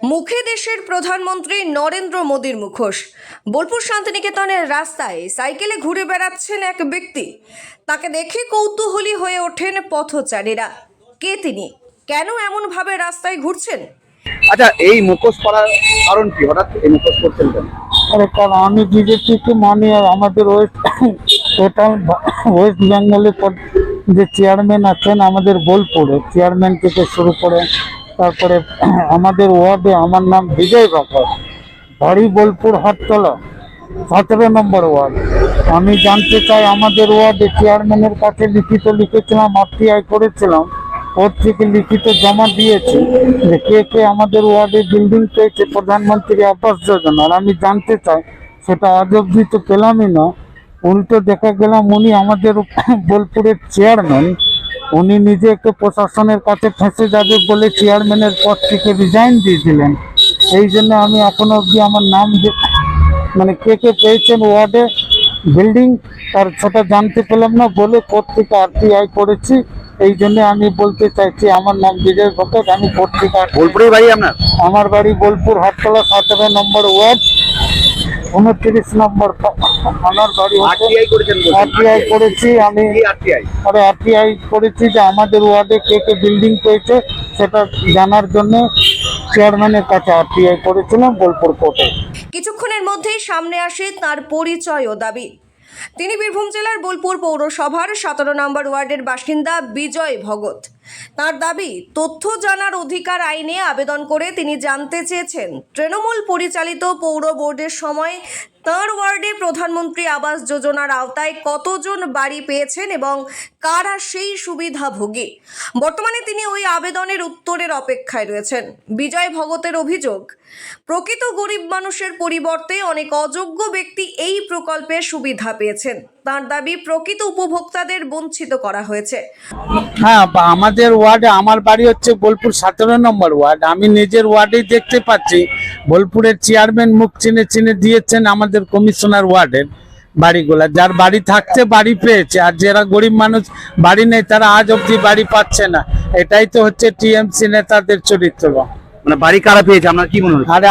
মুখে দেশের প্রধানমন্ত্রী নরেন্দ্র মোদীর মুখোশ। বোলপুর শান্তিনিকেতনের রাস্তায় সাইকেলে ঘুরে বেড়াচ্ছেন এক ব্যক্তি। তাকে দেখে কৌতূহলী হয়ে ওঠেন পথচারীরা। কে তিনি, কেন এমনভাবে রাস্তায় ঘুরছেন? আচ্ছা, এই মুখোশ পরার কারণ কি? হঠাৎ এই মুখোশ করছেন কেন? আরে কারণ আমি বিজেপিকে মানি, আর আমাদের টোটাল ওয়েস্ট বেঙ্গলের যে চেয়ারম্যান আছেন আমাদের বোলপুরে, চেয়ারম্যান থেকে শুরু করে তারপরে আমাদের ওয়ার্ডে আমার নাম বিজয় ভকত, বাড়ি বোলপুর হাটতলা, 17 নম্বর ওয়ার্ড। আমি জানতে চাই আমাদের ওয়ার্ডে চেয়ারম্যানের কাছে লিখিত লিখেছিলাম, আরটিআই করেছিলাম, ওর থেকে লিখিত জমা দিয়েছি যে কে কে আমাদের ওয়ার্ডে বিল্ডিং পেয়েছে প্রধানমন্ত্রী আবাস যোজনার। আমি জানতে চাই, সেটা আজ অব্দি তো পেলামই না। উল্টো দেখা গেলাম উনি আমাদের বোলপুরের চেয়ারম্যান, উনি নিজেকে প্রশাসনের কাছে ফেঁসে যাবে বলে চেয়ারম্যানের পদ থেকে রিজাইন দিয়ে দিলেন। এই জন্য আমি এখনো অবধি আমার নাম মানে কে কে পেয়েছেন ওয়ার্ডে বিল্ডিং তার সেটা জানতে পেলাম না বলে কোর্ট থেকে আরটিআই করেছি। এই জন্য আমি বলতে চাইছি, আমার নাম বিজয় ভকত, আমি পত্রিকা। বোলপুরে বাড়ি আপনার? আমার বাড়ি বোলপুর হাটতলা, 17 নম্বর ওয়ার্ড, 29 নম্বর আমার বাড়ি। আরটিআই করেছেন? আরটিআই করেছি আমি। আরটিআই আরটিআই করেছি যে আমাদের ওয়ার্ডে কে কে বিল্ডিং পেয়েছে সেটা জানার জন্য চেয়ারম্যানের কাছে আরটিআই করেছিলাম বোলপুর কোর্টে। কিছুক্ষণের মধ্যেই সামনে আসে তার পরিচয় ও দাবি। তিনি বীরভূম জেলার বোলপুর পৌরসভার 17 নম্বর ওয়ার্ডের বাসিন্দা বিজয় ভগত। তার দাবি, তথ্য জানার অধিকার আইনে আবেদন করে তিনি জানতে চেয়েছেন তৃণমূল পরিচালিত পৌর বোর্ডের সময় তাঁর ওয়ার্ডে প্রধানমন্ত্রী আবাস যোজনার আওতায় কতজন বাড়ি পেয়েছেন এবং কারা সেই সুবিধাভোগী। বর্তমানে তিনি ওই আবেদনের উত্তরের অপেক্ষায় রয়েছেন। বিজয় ভগতের অভিযোগ, প্রকৃত গরিব মানুষের পরিবর্তে অনেক অযোগ্য ব্যক্তি এই প্রকল্পের সুবিধা পেয়েছেন। তার দাবি, প্রকৃত উপভোক্তাদের বঞ্চিত করা হয়েছে। হ্যাঁ, আমাদের ওয়ার্ডে, আমার বাড়ি হচ্ছে বোলপুর 17 নম্বর ওয়ার্ড। আমি নিজের ওয়ার্ডেই দেখতে পাচ্ছি বোলপুরের চেয়ারম্যান মুখ চিনে চিনে দিয়েছেন আমাদের কমিশনার ওয়ার্ডের বাড়িগুলা। যার বাড়ি থাকছে বাড়ি পেয়েছে, আর যারা গরিব মানুষ বাড়ি নেই তারা আজ অব্দি বাড়ি পাচ্ছে না। এটাই তো হচ্ছে টিএমসি নেতাদের চরিত্র। মানে বাড়ি কারা পেয়েছে আপনার কি মনে হয়? আরে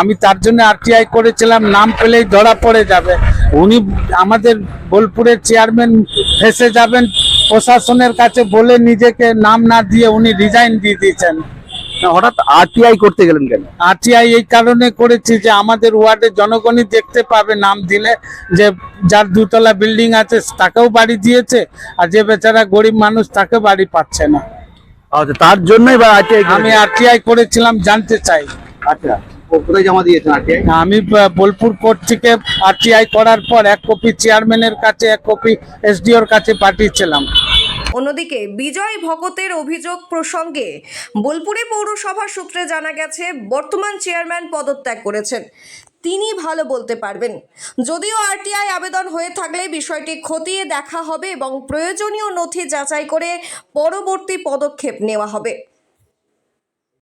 আমি তার জন্য আরটিআই করেছিলাম, নাম পেলেই ধরা পড়ে যাবে। উনি আমাদের বোলপুরের চেয়ারম্যান ফেসে যাবেন প্রশাসনের কাছে বলে নিজেকে নাম না দিয়ে উনি রিজাইন দিয়ে দিয়েছেন। হঠাৎ আরটিআই করতে গেলেন কেন? আরটিআই এই কারণে করেছি যে আমাদের ওয়ার্ডে জনগণই দেখতে পাবে নাম দিলে যে যার দুতলা বিল্ডিং আছে তাকেও বাড়ি দিয়েছে, আর যে বেচারা গরিব মানুষ তাকে বাড়ি পাচ্ছে না। আচ্ছা, তার জন্যই বা আরটিআই? আমি আরটিআই করেছিলাম, জানতে চাই। আচ্ছা, কোথায় জমা দিয়েছেন আরটিআই? আমি বোলপুর কোর্ট থেকে আরটিআই করার পর এক কপি চেয়ারম্যানের কাছে, এক কপি এসডিওর কাছে পাঠিয়েছিলাম। অন্যদিকে বিজয় ভগতের অভিযোগ প্রসঙ্গে বোলপুরে পৌরসভা সূত্রে জানা গেছে, বর্তমান চেয়ারম্যান পদত্যাগ করেছেন, তিনি ভালো বলতে পারবেন। যদিও আরটিআই আবেদন হয়ে থাকলে বিষয়টি খতিয়ে দেখা হবে এবং প্রয়োজনীয় নথি যাচাই করে পরবর্তী পদক্ষেপ নেওয়া হবে।